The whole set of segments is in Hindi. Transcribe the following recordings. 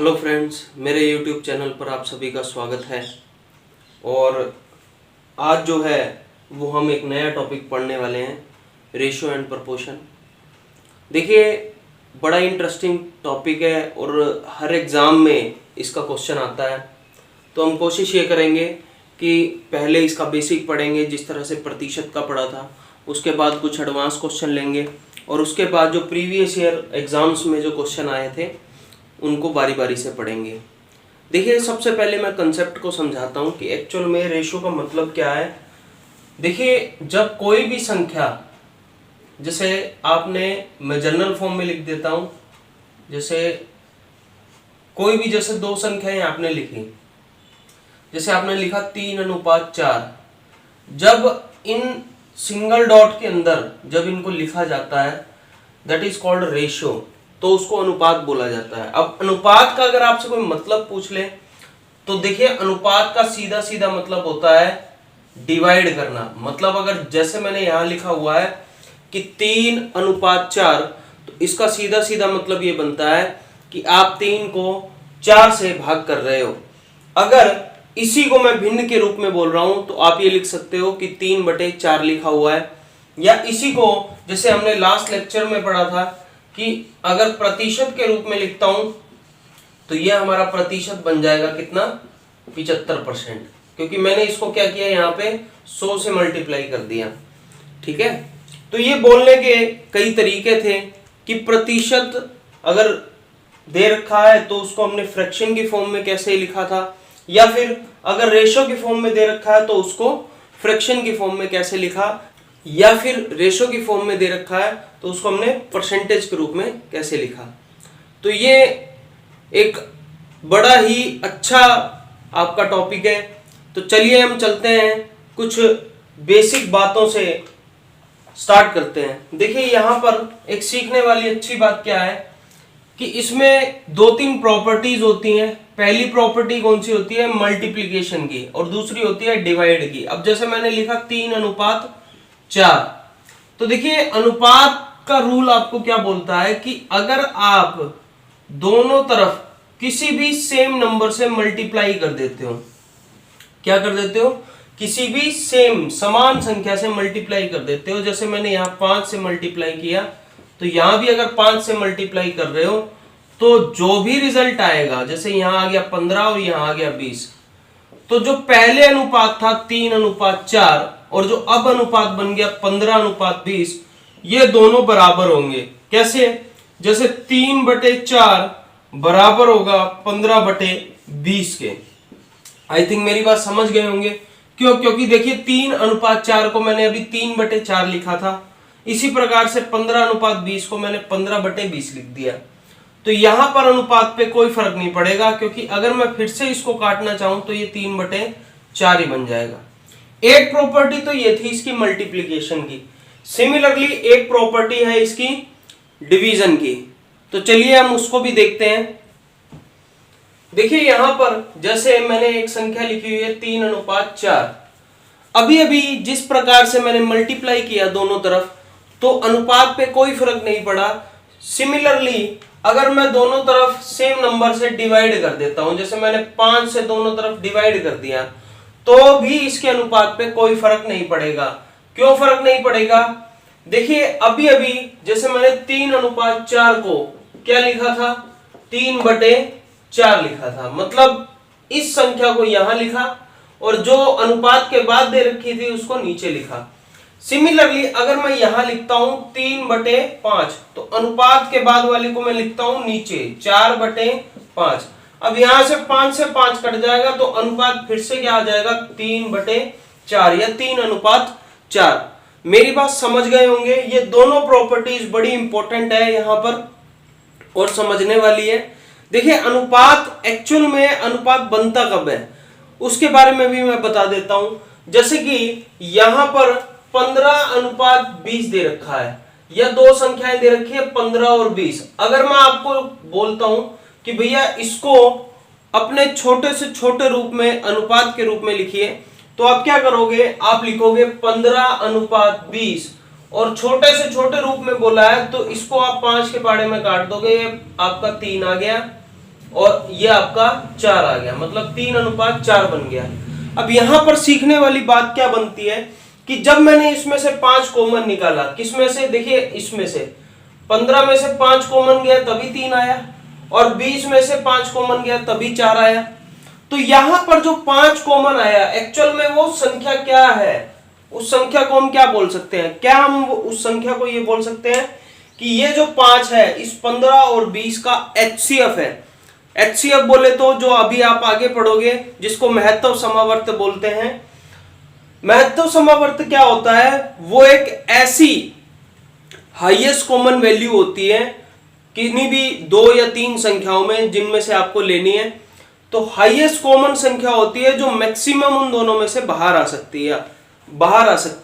हेलो फ्रेंड्स, मेरे यूट्यूब चैनल पर आप सभी का स्वागत है। और आज जो है वो हम एक नया टॉपिक पढ़ने वाले हैं, रेशियो एंड प्रपोर्शन। देखिए, बड़ा इंटरेस्टिंग टॉपिक है और हर एग्ज़ाम में इसका क्वेश्चन आता है। तो हम कोशिश ये करेंगे कि पहले इसका बेसिक पढ़ेंगे, जिस तरह से प्रतिशत का पढ़ा था, उसके बाद कुछ एडवांस क्वेश्चन लेंगे और उसके बाद जो प्रीवियस ईयर एग्ज़ाम्स में जो क्वेश्चन आए थे उनको बारी बारी से पढ़ेंगे। देखिए, सबसे पहले मैं कंसेप्ट को समझाता हूँ कि एक्चुअल में रेशो का मतलब क्या है। देखिए, जब कोई भी संख्या, जैसे मैं जनरल फॉर्म में लिख देता हूँ, जैसे कोई भी जैसे दो संख्याएं आपने लिखी, जैसे आपने लिखा 3:4। जब इन सिंगल डॉट के अंदर जब इनको लिखा जाता है, दैट इज कॉल्ड रेशियो, तो उसको अनुपात बोला जाता है। अब अनुपात का अगर आपसे कोई मतलब पूछ ले तो देखिए, अनुपात का सीधा सीधा मतलब होता है डिवाइड करना। मतलब अगर जैसे मैंने यहां लिखा हुआ है कि 3:4, तो इसका सीधा सीधा मतलब ये बनता है कि आप 3 को 4 से भाग कर रहे हो। अगर इसी को मैं भिन्न के रूप में बोल रहा हूं तो आप ये लिख सकते हो कि 3/4 लिखा हुआ है। या इसी को जैसे हमने लास्ट लेक्चर में पढ़ा था कि अगर प्रतिशत के रूप में लिखता हूं तो यह हमारा प्रतिशत बन जाएगा कितना, 75%, क्योंकि मैंने इसको क्या किया, यहाँ पे 100 से मल्टीप्लाई कर दिया। ठीक है, तो ये बोलने के कई तरीके थे कि प्रतिशत अगर दे रखा है तो उसको हमने फ्रैक्शन की फॉर्म में कैसे लिखा था, या फिर अगर रेशो की फॉर्म में दे रखा है तो उसको फ्रैक्शन की फॉर्म में कैसे लिखा, या फिर रेशो की फॉर्म में दे रखा है तो उसको हमने परसेंटेज के रूप में कैसे लिखा। तो ये एक बड़ा ही अच्छा आपका टॉपिक है। तो चलिए हम चलते हैं, कुछ बेसिक बातों से स्टार्ट करते हैं। देखिए, यहाँ पर एक सीखने वाली अच्छी बात क्या है कि इसमें 2-3 प्रॉपर्टीज होती हैं। पहली प्रॉपर्टी कौन सी होती है, मल्टीप्लिकेशन की, और दूसरी होती है डिवाइड की। अब जैसे मैंने लिखा 3:4, तो देखिए अनुपात का रूल आपको क्या बोलता है कि अगर आप दोनों तरफ किसी भी सेम नंबर से मल्टीप्लाई कर देते हो, क्या कर देते हो, किसी भी सेम समान संख्या से मल्टीप्लाई कर देते हो। जैसे मैंने यहाँ 5 से मल्टीप्लाई किया, तो यहां भी अगर 5 से मल्टीप्लाई कर रहे हो तो जो भी रिजल्ट आएगा, जैसे यहां आ गया 15 और यहां आ गया 20, तो जो पहले अनुपात था 3:4 और जो अब अनुपात बन गया 15:20, ये दोनों बराबर होंगे। कैसे, जैसे 3/4 बराबर होगा 15/20 के। आई थिंक मेरी बात समझ गए होंगे। क्यों? क्योंकि देखिए 3:4 को मैंने अभी 3/4 लिखा था, इसी प्रकार से 15:20 को मैंने 15/20 लिख दिया। तो यहां पर अनुपात पे कोई फर्क नहीं पड़ेगा, क्योंकि अगर मैं फिर से इसको काटना चाहूं तो ये 3/4 ही बन जाएगा। एक प्रॉपर्टी तो ये थी इसकी मल्टीप्लिकेशन की। सिमिलरली एक प्रॉपर्टी है इसकी डिवीजन की। तो चलिए हम उसको भी देखते हैं। देखिए, यहां पर जैसे मैंने एक संख्या लिखी हुई है 3:4। अभी अभी जिस प्रकार से मैंने मल्टीप्लाई किया दोनों तरफ, तो अनुपात पे कोई फर्क नहीं पड़ा। सिमिलरली अगर मैं दोनों तरफ सेम नंबर से डिवाइड कर देता हूं, जैसे मैंने 5 से दोनों तरफ डिवाइड कर दिया, तो भी इसके अनुपात पे कोई फर्क नहीं पड़ेगा। क्यों फर्क नहीं पड़ेगा? देखिए, अभी अभी जैसे मैंने 3:4 को क्या लिखा था, 3/4 लिखा था। मतलब इस संख्या को यहां लिखा और जो अनुपात के बाद दे रखी थी उसको नीचे लिखा। सिमिलरली अगर मैं यहां लिखता हूं 3/5, तो अनुपात के बाद वाली को मैं लिखता हूं नीचे 4/5। अब यहां से 5 से 5 कट जाएगा तो अनुपात फिर से क्या आ जाएगा, 3/4 या 3:4। मेरी बात समझ गए होंगे। ये दोनों प्रॉपर्टीज बड़ी इंपॉर्टेंट है यहां पर और समझने वाली है। देखिए, अनुपात एक्चुअल में अनुपात बनता कब है उसके बारे में भी मैं बता देता हूं। जैसे कि यहां पर 15:20 दे रखा है, या दो संख्याएं दे रखी है 15 और 20। अगर मैं आपको बोलता हूं कि भैया इसको अपने छोटे से छोटे रूप में अनुपात के रूप में लिखिए, तो आप क्या करोगे, आप लिखोगे 15:20, और छोटे से छोटे रूप में बोला है तो इसको आप 5 के पाड़े में काट दोगे, आपका 3 आ गया। और ये आपका 4 आ गया, मतलब 3:4 बन गया। अब यहां पर सीखने वाली बात क्या बनती है कि जब मैंने इसमें से 5 कॉमन निकाला, किसमें से, देखिए इसमें से 15 में से 5 कॉमन गया तभी 3 आया, और 20 में से 5 कॉमन गया तभी 4 आया। तो यहां पर जो 5 कॉमन आया, एक्चुअल में वो संख्या क्या है, उस संख्या को हम क्या बोल सकते हैं, क्या हम उस संख्या को ये बोल सकते हैं कि ये जो 5 है इस 15 और 20 का HCF है। HCF बोले तो जो अभी आप आगे पढ़ोगे जिसको महत्व समावर्त बोलते हैं। महत्व समावर्त क्या होता है, वो एक ऐसी हाईएस्ट कॉमन वैल्यू होती है किन्हीं भी 2 या 3 संख्याओं में जिनमें से आपको लेनी है। तो हाईएस्ट कॉमन संख्या होती है जो मैक्सिमम उन दोनों में से बाहर आ सकती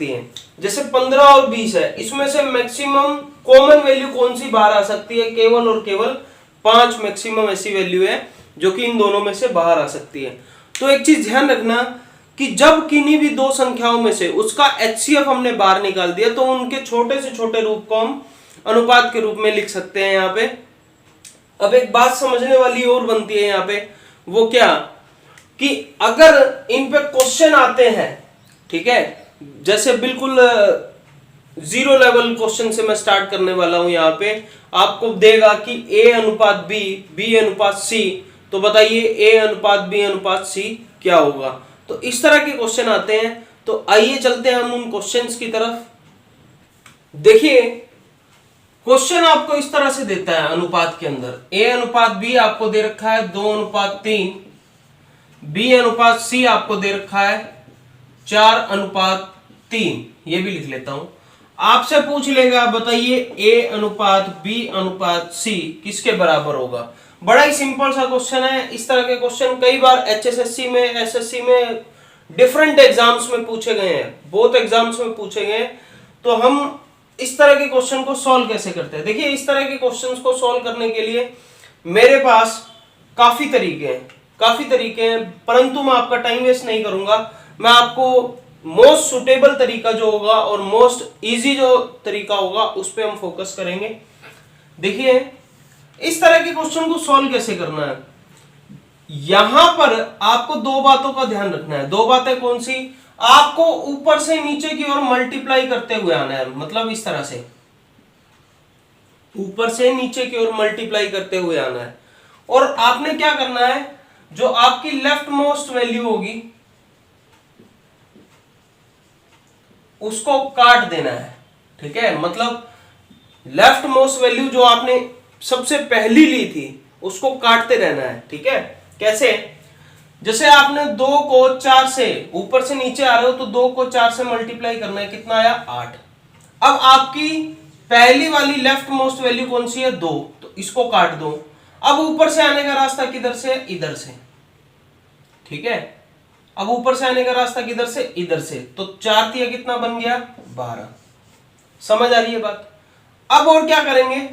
है, जैसे 15 और 20 है, इसमें से मैक्सिमम कॉमन वैल्यू कौन सी बाहर आ सकती है, केवल और केवल 5 मैक्सिमम ऐसी वैल्यू है जो कि इन दोनों में से बाहर आ सकती है। तो एक चीज ध्यान रखना कि जब किन्हीं भी 2 संख्याओं में से उसका HCF हमने बाहर निकाल दिया तो उनके छोटे से छोटे रूप को हम अनुपात के रूप में लिख सकते हैं यहाँ पे। अब एक बात समझने वाली और बनती है यहाँ पे, वो क्या कि अगर इन पे क्वेश्चन आते हैं, ठीक है, जैसे बिल्कुल 0 लेवल क्वेश्चन से मैं स्टार्ट करने वाला हूं। यहाँ पे आपको देगा कि A/B, B/C, तो बताइए A/B/C क्या होगा। तो इस तरह के क्वेश्चन आते हैं। तो आइए चलते हैं हम उन क्वेश्चंस की तरफ। देखिए क्वेश्चन आपको इस तरह से देता है अनुपात के अंदर, A/B आपको दे रखा है 2:3, B/C आपको दे रखा है 4:3, ये भी लिख लेता हूं। आपसे पूछ लेगा बताइए A/B/C किसके बराबर होगा। बड़ा ही सिंपल सा क्वेश्चन है। इस तरह के क्वेश्चन कई बार HSSC में, SSC में, डिफरेंट एग्जाम्स में पूछे गए हैं, बहुत एग्जाम्स में पूछे गए हैं। तो हम इस तरह के क्वेश्चन को सॉल्व कैसे करते हैं, देखिए इस तरह के क्वेश्चंस को सॉल्व करने के लिए मेरे पास काफी तरीके हैं, परंतु मैं आपका टाइम वेस्ट नहीं करूंगा। मैं आपको मोस्ट सुटेबल तरीका जो होगा और मोस्ट इजी जो तरीका होगा उस पर हम फोकस करेंगे। देखिए इस तरह के क्वेश्चन को सॉल्व कैसे करना है, यहां पर आपको 2 बातों का ध्यान रखना है। 2 बातें कौन सी, आपको ऊपर से नीचे की ओर मल्टीप्लाई करते हुए आना है, मतलब इस तरह से ऊपर से नीचे की ओर मल्टीप्लाई करते हुए आना है। और आपने क्या करना है, जो आपकी लेफ्ट मोस्ट वैल्यू होगी उसको काट देना है, ठीक है। मतलब लेफ्ट मोस्ट वैल्यू जो आपने सबसे पहली ली थी उसको काटते रहना है, ठीक है। कैसे, जैसे आपने 2 को 4 से, ऊपर से नीचे आ रहे हो तो 2 को 4 से मल्टीप्लाई करना है, कितना आया 8। अब आपकी पहली वाली लेफ्ट मोस्ट वैल्यू कौन सी है 2, तो इसको काट दो। अब ऊपर से आने का रास्ता किधर से, इधर से, ठीक है। अब ऊपर से आने का रास्ता किधर से, इधर से, तो 4 तिया कितना बन गया 12। समझ आ रही है बात। अब और क्या करेंगे,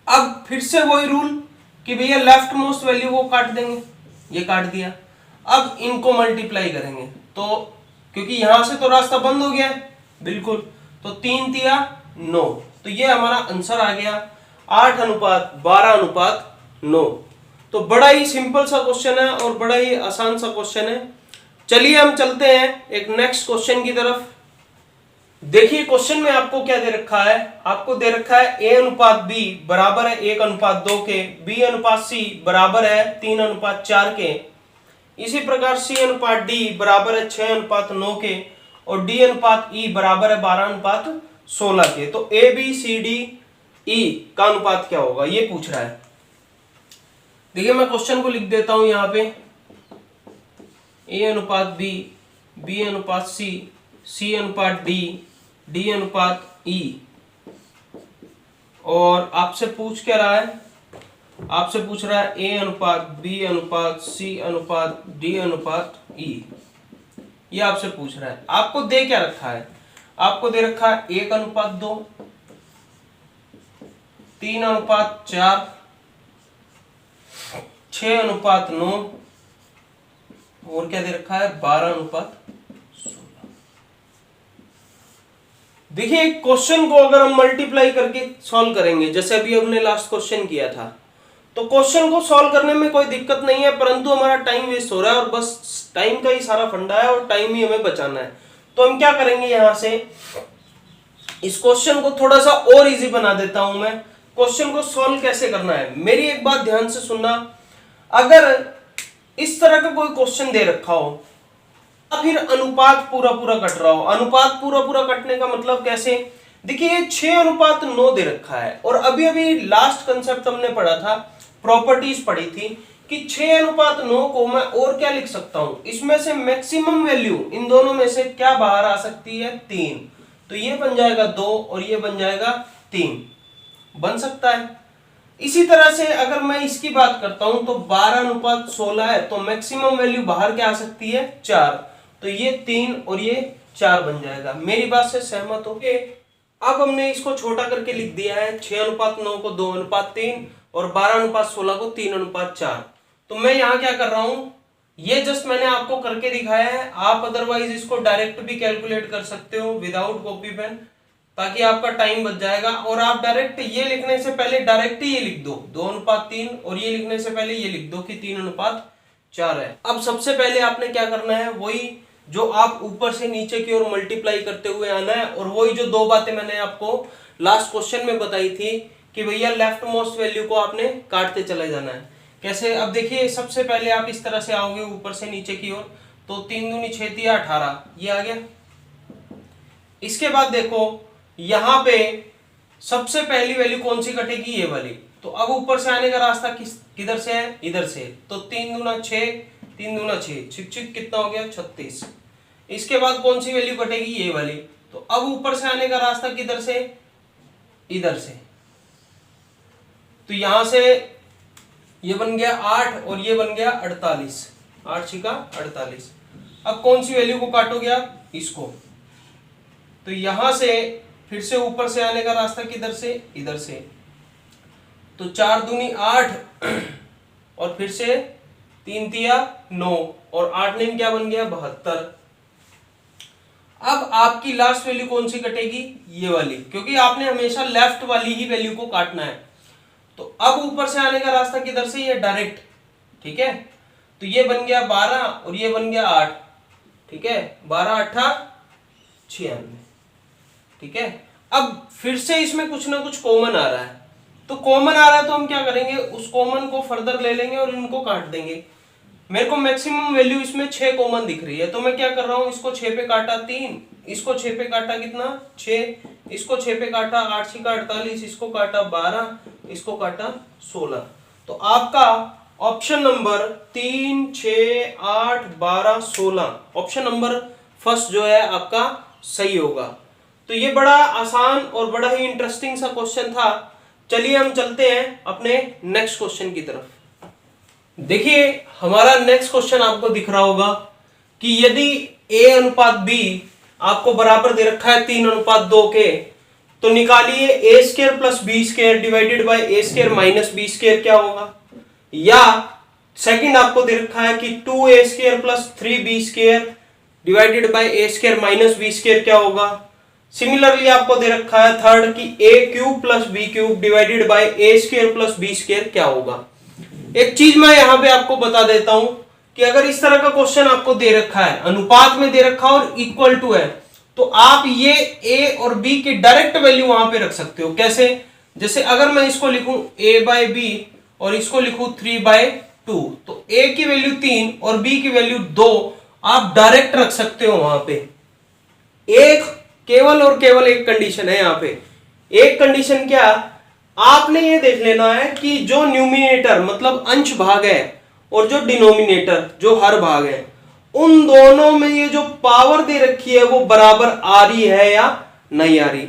अब फिर से वही रूल कि भैया लेफ्ट मोस्ट वैल्यू को काट देंगे, ये काट दिया। अब इनको मल्टीप्लाई करेंगे, तो क्योंकि यहां से तो रास्ता बंद हो गया है, बिल्कुल, तो 3 तिया 9, तो ये हमारा आंसर आ गया 8:12:9। तो बड़ा ही सिंपल सा क्वेश्चन है और बड़ा ही आसान सा क्वेश्चन है। चलिए हम चलते हैं एक नेक्स्ट क्वेश्चन की तरफ। देखिए क्वेश्चन में आपको क्या दे रखा है, आपको दे रखा है A/B बराबर है 1:2 के, B/C बराबर है 3:4 के, इसी प्रकार C/D बराबर है 6:9 के, और D/E बराबर है 12:16 के। तो ABCDE का अनुपात क्या होगा ये पूछ रहा है। देखिए मैं क्वेश्चन को लिख देता हूं यहां पे, A/B, B/C, C/D, D/E, और आपसे पूछ क्या रहा है, आपसे पूछ रहा है A/B/C/D/E, ये आपसे पूछ रहा है। आपको दे क्या रखा है, आपको दे रखा है 1:2, 3:4, 6:9, और क्या दे रखा है 12:16। देखिए क्वेश्चन को अगर हम मल्टीप्लाई करके सॉल्व करेंगे, जैसे अभी हमने लास्ट क्वेश्चन किया था, तो क्वेश्चन को सॉल्व करने में कोई दिक्कत नहीं है, परंतु हमारा टाइम वेस्ट हो रहा है और बस टाइम का ही सारा फंडा है और टाइम ही हमें बचाना है। तो हम क्या करेंगे, यहां से इस क्वेश्चन को थोड़ा सा और इजी बना देता हूं मैं। क्वेश्चन को सॉल्व कैसे करना है, मेरी एक बात ध्यान से सुनना। अगर इस तरह का कोई क्वेश्चन दे रखा हो या फिर अनुपात पूरा पूरा कट रहा हो, अनुपात पूरा पूरा कटने का मतलब कैसे, देखिए ये 6:9 दे रखा है और अभी अभी लास्ट कंसेप्ट हमने पढ़ा था, प्रॉपर्टीज पढ़ी थी कि 6:9 को मैं और क्या लिख सकता हूं, इसमें से मैक्सिमम वैल्यू इन दोनों में से क्या बाहर आ सकती है, 3। तो ये बन जाएगा 2 और ये बन जाएगा 3, बन सकता है। इसी तरह से अगर मैं इसकी बात करता हूं तो 12:16 है, तो मैक्सिमम वैल्यू बाहर क्या आ सकती है, 4। तो ये 3 और ये 4 बन जाएगा। मेरी बात से सहमत हो? अब हमने इसको छोटा करके लिख दिया है, 6:9 को 2:3 और 12:16 को 3:4। तो मैं यहाँ क्या कर रहा हूं, ये जस्ट मैंने आपको करके दिखाया है, आप अदरवाइज इसको डायरेक्ट भी कैलकुलेट कर सकते हो विदाउट कॉपी पेन, ताकि आपका टाइम बच जाएगा। और आप डायरेक्ट ये लिखने से पहले डायरेक्ट ही ये लिख दो 2:3 और ये लिखने से पहले ये लिख दो कि 3:4 है। अब सबसे पहले आपने क्या करना है, वही जो आप ऊपर से नीचे की ओर मल्टीप्लाई करते हुए आना है, और वही जो दो बातें मैंने आपको लास्ट क्वेश्चन में बताई थी कि भैया लेफ्ट मोस्ट वैल्यू को आपने काटते चले जाना है। कैसे, अब देखिए सबसे पहले आप इस तरह से आओगे ऊपर से नीचे की ओर, तो 3 दूनी 6 तिया 18 ये आ गया। इसके बाद देखो यहां पे सबसे पहली वैल्यू कौन सी कटेगी, ये वाली। तो अब ऊपर से आने का रास्ता किधर से है, इधर से। तो 3 दूना 6, 3 दूना 6, छिक छिक कितना हो गया, 36। इसके बाद कौन सी वैल्यू कटेगी, ये वाली। तो अब ऊपर से आने का रास्ता किधर से, इधर से। तो यहां से ये बन गया 8 और ये बन गया 48, 8 छिका 48। अब कौन सी वैल्यू को काटोगे आप, इसको। तो यहां से फिर से ऊपर से आने का रास्ता किधर से, इधर से। तो 4 दूनी 8 और फिर से 3 तिया 9 और 8 ने क्या बन गया, 72। अब आपकी लास्ट वैल्यू कौन सी कटेगी, ये वाली, क्योंकि आपने हमेशा लेफ्ट वाली ही वैल्यू को काटना है। तो अब ऊपर से आने का रास्ता किधर से, ये डायरेक्ट, ठीक है। तो ये बन गया 12 और ये बन गया 8, ठीक है। 12 8 96, ठीक है। अब फिर से इसमें कुछ ना कुछ कॉमन आ रहा है, तो कॉमन आ रहा है तो हम क्या करेंगे, उस कॉमन को फर्दर ले लेंगे और इनको काट देंगे। मेरे को मैक्सिमम वैल्यू इसमें 6 कॉमन दिख रही है, तो मैं क्या कर रहा हूं, इसको 6 पे काटा 3, इसको 6 पे काटा कितना 6, इसको 6 पे काटा 8 छिका 48, इसको काटा 12, इसको काटा 16। तो आपका option number 3 6 8 12 16 option number first जो है आपका सही होगा। तो ये बड़ा आसान और बड़ा ही इंटरेस्टिंग सा क्वेश्चन था। चलिए हम चलते हैं अपने नेक्स्ट क्वेश्चन की तरफ। देखिए हमारा नेक्स्ट क्वेश्चन आपको दिख रहा होगा कि यदि a/b आपको बराबर दे रखा है 3:2 के, तो निकालिए a² + b² divided by a² - b² क्या होगा। या सेकंड आपको दे रखा है कि 2a² + 3b² divided by a² - b² क्या होगा। सिमिलरली आपको दे रखा है थर्ड कि a³ + b³ divided by a² + b² क्या होगा। एक चीज मैं यहां पे आपको बता देता हूं कि अगर इस तरह का क्वेश्चन आपको दे रखा है, अनुपात में दे रखा और इक्वल टू है, तो आप ये a और b की डायरेक्ट वैल्यू वहां पे रख सकते हो। कैसे, जैसे अगर मैं इसको लिखूं a/b और इसको लिखूं 3/2, तो a की वैल्यू 3 और b की वैल्यू 2 आप डायरेक्ट रख सकते हो वहां पे। एक केवल और केवल एक कंडीशन है यहाँ पे। एक कंडीशन क्या, आपने ये देख लेना है कि जो न्यूमिनेटर मतलब अंश भाग है और जो डिनोमिनेटर जो हर भाग है, उन दोनों में ये जो पावर दे रखी है वो बराबर आ रही है या नहीं आ रही।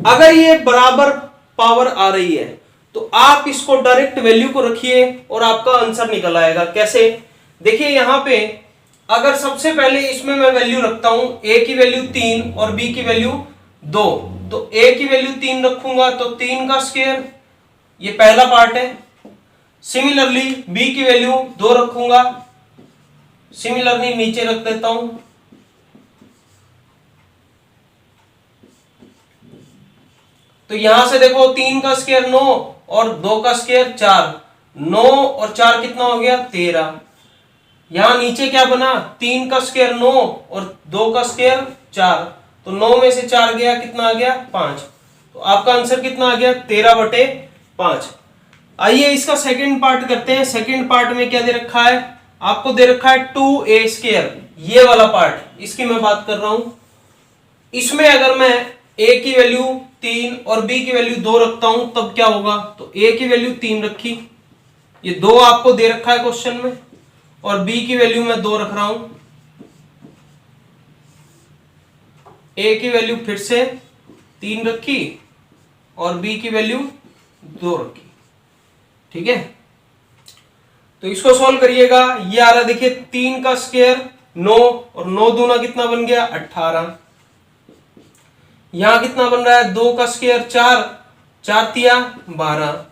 अगर ये बराबर पावर आ रही है तो आप इसको डायरेक्ट वैल्यू को रखिए और आपका आंसर निकल आएगा। कैसे, देखिए यहां पे अगर सबसे पहले इसमें मैं वैल्यू रखता हूं, a की वैल्यू 3 और b की वैल्यू 2, तो a की वैल्यू 3 रखूंगा तो 3 का स्क्वायर, ये पहला पार्ट है। सिमिलरली b की वैल्यू 2 रखूंगा, सिमिलरली नीचे रख देता हूं। तो यहां से देखो 3 का स्क्वायर 9 और 2 का स्क्वायर 4, 9 और 4 कितना हो गया 13। यहां नीचे क्या बना 3 का स्क्वायर 9 और 2 का स्क्वायर 4, तो 9 में से 4 गया कितना आ गया 5। तो आपका आंसर कितना आ गया 13/5। आइए इसका सेकंड पार्ट करते हैं। सेकंड पार्ट में क्या दे रखा है आपको, दे रखा है 2a², ये वाला पार्ट, इसकी मैं बात कर रहा हूं। इसमें अगर मैं a की वैल्यू 3 और b की वैल्यू 2 रखता हूं तब क्या होगा, तो a की वैल्यू 3 रखी, ये 2 आपको दे रखा है क्वेश्चन में, और b की वैल्यू मैं 2 रख रहा हूं। a की वैल्यू फिर से 3 रखी और b की वैल्यू 2 रखी, ठीक है। तो इसको सॉल्व करिएगा, ये आ रहा है देखिए 3 का स्क्वायर 9 और 9 दूना कितना बन गया 18। यहां कितना बन रहा है 2 का स्क्वायर 4, 4 तिया 12।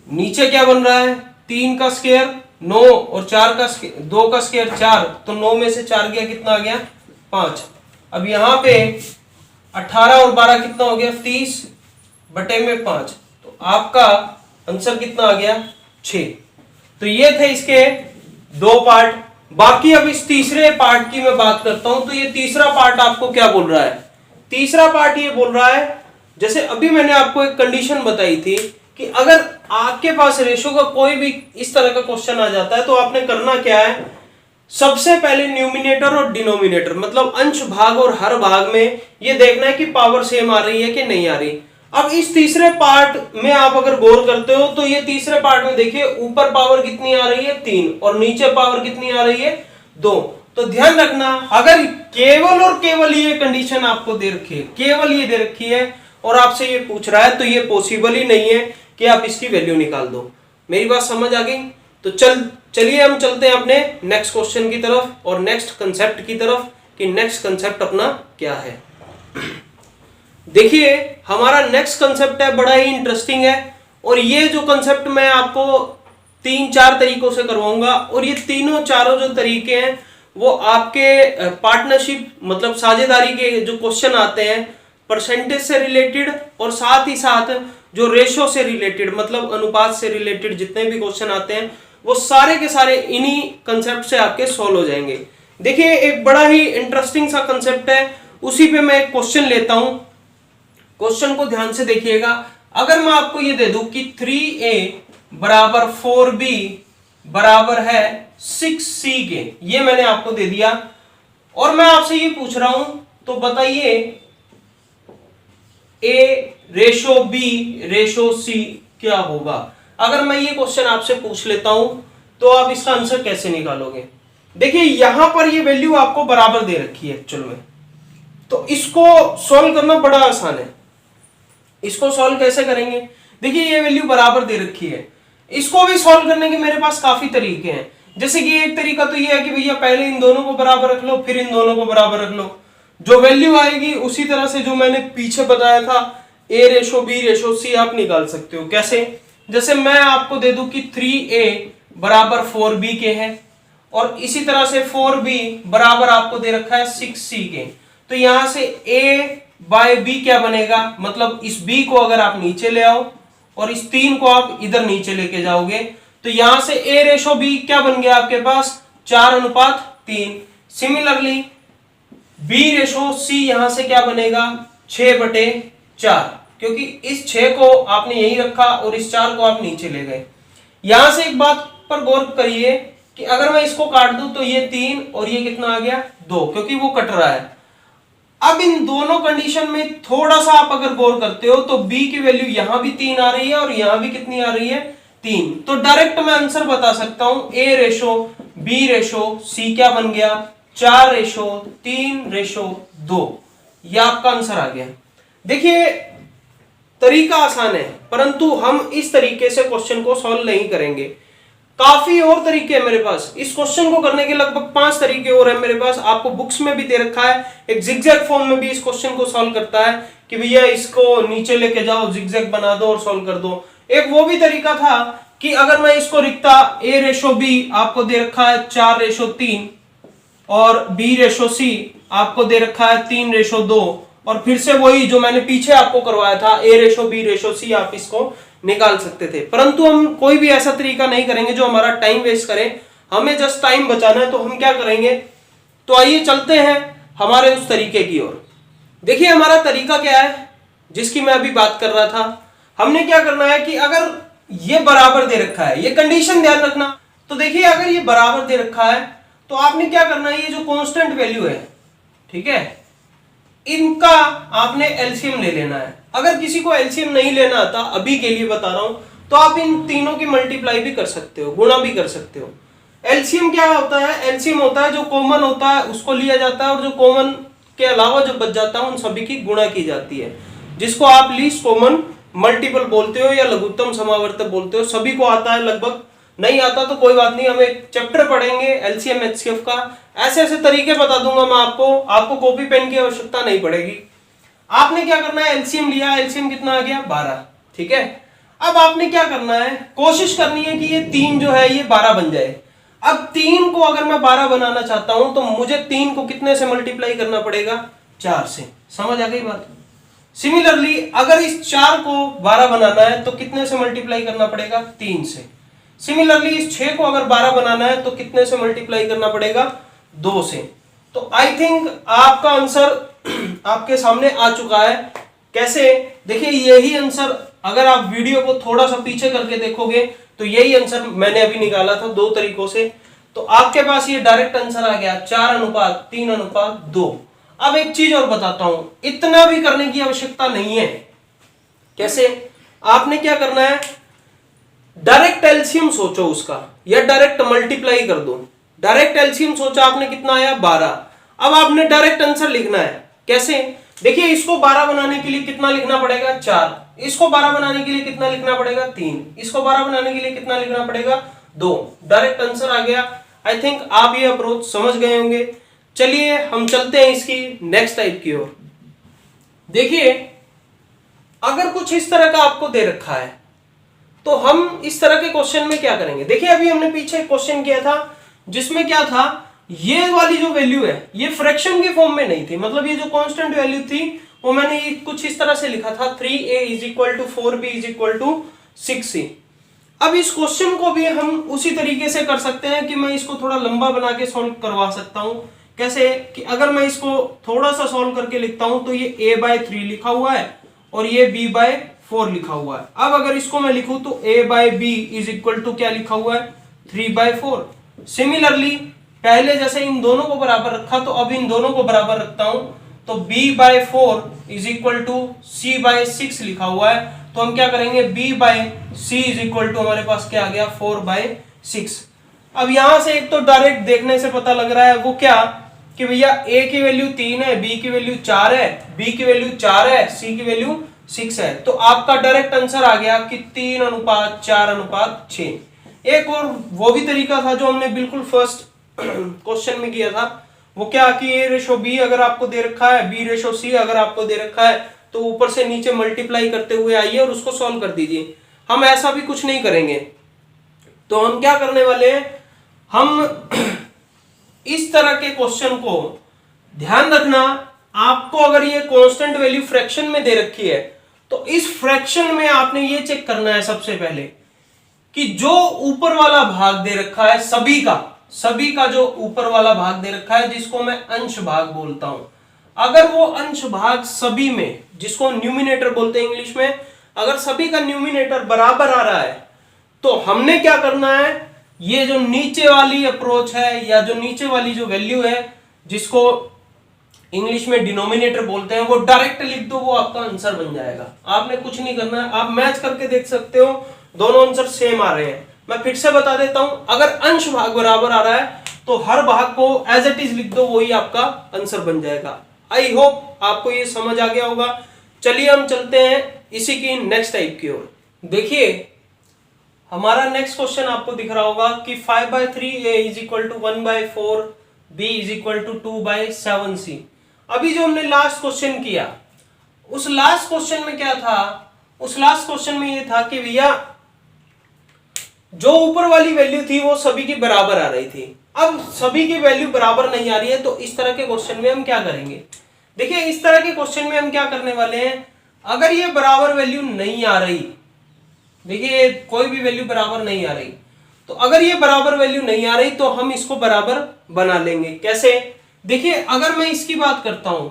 नीचे क्या बन रहा है 3 का स्क्वायर 9 और 4 का 2 का स्क्वायर 4, तो 9 में से 4 गया कितना आ गया 5। अब यहां पे 18 और 12 कितना हो गया 30/5, तो आपका आंसर कितना आ गया 6। तो ये थे इसके 2 पार्ट। बाकी अब इस तीसरे पार्ट की मैं बात करता हूं। तो ये तीसरा पार्ट आपको क्या बोल रहा है, तीसरा पार्ट ये बोल रहा है, जैसे अभी मैंने आपको एक कंडीशन बताई थी कि अगर आपके पास रेशो का कोई भी इस तरह का क्वेश्चन आ जाता है तो आपने करना क्या है, सबसे पहले न्यूमिनेटर और डिनोमिनेटर मतलब अंश भाग और हर भाग में ये देखना है कि पावर सेम आ रही है कि नहीं आ रही। अब इस तीसरे पार्ट में आप अगर गौर करते हो तो ये तीसरे पार्ट में देखिए ऊपर पावर कितनी आ रही है 3 और नीचे पावर कितनी आ रही है 2। तो ध्यान रखना, अगर केवल और केवल ये कंडीशन आपको दे रखी है, केवल ये दे रखी है और आपसे ये पूछ रहा है, तो ये पॉसिबल ही नहीं है कि आप इसकी वैल्यू निकाल दो। मेरी बात समझ आ गई? तो चलिए हम चलते हैं अपने नेक्स्ट क्वेश्चन की तरफ और नेक्स्ट कंसेप्ट की तरफ कि नेक्स्ट कंसेप्ट अपना क्या है। देखिए हमारा नेक्स्ट कंसेप्ट है, बड़ा ही इंटरेस्टिंग है, और ये जो कंसेप्ट मैं आपको 3-4 तरीकों से करवाऊंगा, और ये तीनों चारों जो तरीके हैं वो आपके पार्टनरशिप मतलब साझेदारी के जो क्वेश्चन आते हैं परसेंटेज से रिलेटेड, और साथ ही साथ जो रेशो से रिलेटेड मतलब अनुपात से रिलेटेड जितने भी क्वेश्चन आते हैं वो सारे के सारे इन्हीं कंसेप्ट से आपके सॉल्व हो जाएंगे। देखिए एक बड़ा ही इंटरेस्टिंग सा कंसेप्ट है, उसी पे मैं एक क्वेश्चन लेता हूं। क्वेश्चन को ध्यान से देखिएगा। अगर मैं आपको ये दे दूं कि 3a बराबर 4b बराबर है 6c के, ये मैंने आपको दे दिया, और मैं आपसे ये पूछ रहा हूं तो बताइए a ratio b ratio c क्या होगा। अगर मैं ये क्वेश्चन आपसे पूछ लेता हूं तो आप इसका आंसर कैसे निकालोगे। देखिए यहां पर ये वैल्यू आपको बराबर दे रखी है एक्चुअल में, तो इसको सॉल्व करना बड़ा आसान है। इसको सॉल्व कैसे करेंगे, देखिए ये वैल्यू बराबर दे रखी है, इसको भी सॉल्व करने के मेरे पास काफी तरीके हैं। जैसे कि एक तरीका तो ये है कि भैया पहले इन दोनों को बराबर रख लो फिर इन दोनों को बराबर रख लो, जो वैल्यू आएगी उसी तरह से जो मैंने पीछे बताया था a ratio b ratio c आप निकाल सकते हो। कैसे, जैसे मैं आपको दे दूं कि 3a बराबर 4b के है, और इसी तरह से 4b बराबर आपको दे रखा है 6c के, तो यहां से a बाय b क्या बनेगा, मतलब इस b को अगर आप नीचे ले आओ और इस 3 को आप इधर नीचे लेके जाओगे तो यहां से a रेशो b क्या बन गया आपके पास 4:3। सिमिलरली b रेशो c यहां से क्या बनेगा 6/4, क्योंकि इस 6 को आपने यही रखा और इस 4 को आप नीचे ले गए। यहां से एक बात पर गौर करिए कि अगर मैं इसको काट दूं तो ये 3 और ये कितना आ गया 2, क्योंकि वो कट रहा है। अब इन दोनों कंडीशन में थोड़ा सा आप अगर गौर करते हो तो b की वैल्यू यहां भी 3 आ रही है और यहां भी कितनी आ रही है 3, तो डायरेक्ट मैं आंसर बता सकता हूं a ratio b ratio c क्या बन गया 4:3:2, ये आपका आंसर आ गया। देखिए तरीका आसान है, परंतु हम इस तरीके से क्वेश्चन को सॉल्व नहीं करेंगे, काफी और तरीके हैं मेरे पास। इस क्वेश्चन को करने के लगभग 5 तरीके और हैं मेरे पास, आपको बुक्स में भी दे रखा है। एक जिगजैग फॉर्म में भी इस क्वेश्चन को सॉल्व करता है कि भैया इसको नीचे लेके जाओ जिगजैग बना दो और सॉल्व कर दो। एक वो भी तरीका था कि अगर मैं इसको लिखता a रेशो b आपको दे रखा है 4:3 और b रेशो c आपको दे रखा है 3:2, और फिर से वही जो मैंने पीछे आपको करवाया था a ratio b ratio c आप इसको निकाल सकते थे, परंतु हम कोई भी ऐसा तरीका नहीं करेंगे जो हमारा टाइम वेस्ट करे। हमें जस्ट टाइम बचाना है, तो हम क्या करेंगे, तो आइए चलते हैं हमारे उस तरीके की ओर। देखिए हमारा तरीका क्या है जिसकी मैं अभी बात कर रहा था। हमने क्या करना है कि अगर ये बराबर दे रखा है, ये कंडीशन ध्यान रखना, तो देखिए अगर ये बराबर दे रखा है तो आपने क्या करना है, ये जो कांस्टेंट वैल्यू है, ठीक है, इनका आपने एलसीएम ले लेना है। अगर किसी को एलसीएम नहीं लेना आता, अभी के लिए बता रहा हूं, तो आप इन तीनों की मल्टीप्लाई भी कर सकते हो, गुणा भी कर सकते हो। एलसीएम क्या होता है, एलसीएम होता है जो कॉमन होता है उसको लिया जाता है, और जो कॉमन के अलावा जो बच जाता है उन सभी की गुणा की जाती है, जिसको आप लीस्ट कॉमन मल्टीपल बोलते हो या लघुत्तम समावर्तक बोलते हो। सभी को आता है लगभग, नहीं आता तो कोई बात नहीं, हम एक चैप्टर पढ़ेंगे एलसीएम एचसीएफ का, ऐसे ऐसे तरीके बता दूंगा मैं आपको कॉपी पेन की आवश्यकता नहीं पड़ेगी। आपने क्या करना है, एलसीएम लिया, एलसीएम कितना आ गया 12, ठीक है। अब आपने क्या करना है, कोशिश करनी है कि ये 3 जो है ये 12 बन जाए। अब 3 को अगर मैं 12 बनाना चाहता हूं तो मुझे 3 को कितने से मल्टीप्लाई करना पड़ेगा, 4 से। समझ आ गई बात। सिमिलरली अगर इस 4 को 12 बनाना है तो कितने से मल्टीप्लाई करना पड़ेगा, 3 से। सिमिलरली इस 6 को अगर 12 बनाना है तो कितने से मल्टीप्लाई करना पड़ेगा, 2 से। तो आई थिंक आपका आंसर आपके सामने आ चुका है। कैसे, देखिए यही आंसर अगर आप वीडियो को थोड़ा सा पीछे करके देखोगे तो यही आंसर मैंने अभी निकाला था 2 तरीकों से। तो आपके पास ये डायरेक्ट आंसर आ गया 4:3:2। अब एक चीज और बताता हूं, इतना भी करने की आवश्यकता नहीं है। कैसे, आपने क्या करना है, डायरेक्ट एलसीएम सोचो उसका, या डायरेक्ट मल्टीप्लाई कर दो। डायरेक्ट एलसीएम सोचा आपने, कितना आया 12। अब आपने डायरेक्ट आंसर लिखना है। कैसे, देखिए इसको 12 बनाने के लिए कितना लिखना पड़ेगा, 4। इसको 12 बनाने के लिए कितना लिखना पड़ेगा, 3। इसको 12 बनाने के लिए कितना लिखना पड़ेगा, 2। डायरेक्ट आंसर आ गया। आई थिंक आप ये अप्रोच समझ गए होंगे। चलिए हम चलते हैं इसकी नेक्स्ट टाइप की ओर। देखिए अगर कुछ इस तरह का आपको दे रखा है तो हम इस तरह के क्वेश्चन में क्या करेंगे। देखिए अभी हमने पीछे क्वेश्चन किया था जिसमें क्या था, ये वाली जो वैल्यू है ये फ्रैक्शन के फॉर्म में नहीं थी, मतलब ये जो कांस्टेंट वैल्यू थी वो मैंने कुछ इस तरह से लिखा था 3a = 4b = 6c। अब इस क्वेश्चन को भी हम उसी तरीके से कर सकते हैं कि मैं इसको थोड़ा लंबा बना के सॉल्व करवा सकता हूं। कैसे, कि अगर मैं इसको थोड़ा सा सॉल्व करके लिखता हूं तो ये a/3 लिखा हुआ है और ये b/4 लिखा हुआ है। अब अगर इसको मैं लिखूं तो a/b = क्या लिखा हुआ है, 3/4। सिमिलरली पहले जैसे इन दोनों को बराबर रखा तो अब इन दोनों को बराबर रखता हूं, तो b/4 = c/6 लिखा हुआ है। तो हम क्या करेंगे, b/c = हमारे पास क्या आ गया, 4/6। अब यहां से एक तो डायरेक्ट देखने से पता लग रहा है वो क्या, कि भैया a की वैल्यू 3 है, b की वैल्यू 4 है, b की वैल्यू 4 है, c की वैल्यू 6 है। तो आपका डायरेक्ट आंसर आ गया कि 3:4:6। एक और वो भी तरीका था जो हमने बिल्कुल फर्स्ट क्वेश्चन में किया था, वो क्या कि a/b अगर आपको दे रखा है, b/c अगर आपको दे रखा है तो ऊपर से नीचे मल्टीप्लाई करते हुए आइए और उसको सॉल्व कर दीजिए। हम ऐसा भी कुछ नहीं करेंगे। तो हम क्या करने वाले हैं, हम इस तरह के क्वेश्चन को ध्यान रखना, आपको अगर ये कांस्टेंट वैल्यू फ्रैक्शन में दे रखी है तो इस फ्रैक्शन में आपने ये चेक करना है सबसे पहले कि जो ऊपर वाला भाग दे रखा है सभी का जो ऊपर वाला भाग दे रखा है जिसको मैं अंश भाग बोलता हूं, अगर वो अंश भाग सभी में, जिसको न्यूमिनेटर बोलते हैं इंग्लिश में, अगर सभी का न्यूमिनेटर बराबर आ रहा है तो हमने क्या करना है, ये जो नीचे वाली अप्रोच है या जो नीचे वाली जो वैल्यू है जिसको इंग्लिश में डिनोमिनेटर बोलते हैं, वो डायरेक्ट लिख दो, वो आपका आंसर बन जाएगा। आपने कुछ नहीं करना है, आप मैच करके देख सकते हो, दोनों आंसर सेम आ रहे हैं। मैं फिर से बता देता हूं, अगर अंश भाग बराबर आ रहा है तो हर भाग को एज इट इज लिख दो, वही आपका आंसर बन जाएगा। आई होप आपको ये समझ आ गया होगा। चलिए हम चलते हैं इसी की नेक्स्ट टाइप की ओर। देखिए हमारा नेक्स्ट क्वेश्चन आपको दिख रहा होगा कि 5/3a = 1/4, b = 2/7c। अभी जो हमने लास्ट क्वेश्चन किया, उस लास्ट क्वेश्चन में क्या था, उस लास्ट क्वेश्चन में ये था कि भैया जो ऊपर वाली वैल्यू थी वो सभी की बराबर आ रही थी। अब सभी की वैल्यू बराबर नहीं आ रही है तो इस तरह के क्वेश्चन में हम क्या करेंगे। देखिए इस तरह के क्वेश्चन में हम क्या करने वाले हैं, अगर ये बराबर वैल्यू नहीं आ रही देखिए कोई भी वैल्यू बराबर नहीं आ रही, तो अगर ये बराबर वैल्यू नहीं आ रही तो हम इसको बराबर बना लेंगे। कैसे? देखिए अगर मैं इसकी बात करता हूं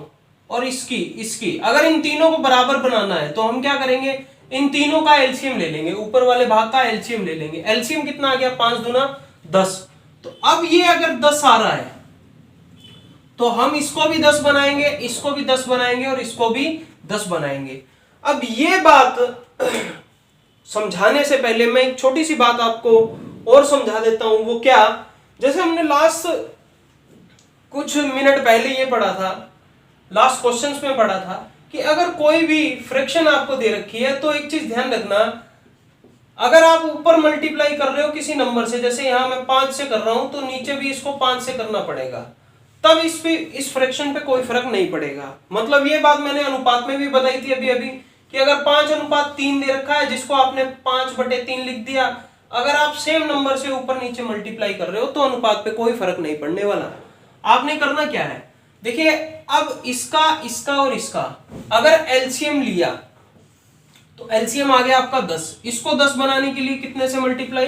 और इसकी इसकी अगर इन तीनों को बराबर बनाना है तो हम क्या करेंगे, इन तीनों का एलसीएम ले लेंगे, ऊपर वाले भाग का एलसीएम ले लेंगे। एलसीएम कितना आ गया? 5 दूना 10। तो अब ये अगर 10 आ रहा है तो हम इसको भी 10 बनाएंगे, इसको भी 10 बनाएंगे और इसको भी 10 बनाएंगे। अब ये बात समझाने से पहले मैं एक छोटी सी बात आपको और समझा देता हूं। वो क्या? जैसे हमने लास्ट कुछ मिनट पहले ये पढ़ा था, लास्ट क्वेश्चंस में पढ़ा था कि अगर कोई भी फ्रैक्शन आपको दे रखी है तो एक चीज ध्यान रखना, अगर आप ऊपर मल्टीप्लाई कर रहे हो किसी नंबर से, जैसे यहां मैं 5 से कर रहा हूं तो नीचे भी इसको 5 से करना पड़ेगा, तब इस फ्रैक्शन पे कोई फर्क नहीं पड़ेगा। मतलब ये बात मैंने अनुपात में भी बताई थी अभी अभी कि अगर 5:3 दे रखा है जिसको आपने 5/3 लिख दिया, अगर आप सेम नंबर से ऊपर नीचे मल्टीप्लाई कर रहे हो तो अनुपात पे कोई फर्क नहीं पड़ने वाला। आपने करना क्या है, देखिए अब इसका इसका और इसका अगर एलसीएम लिया तो एलसीएम आ गया आपका 10। इसको 10 बनाने के लिए कितने से मल्टीप्लाई?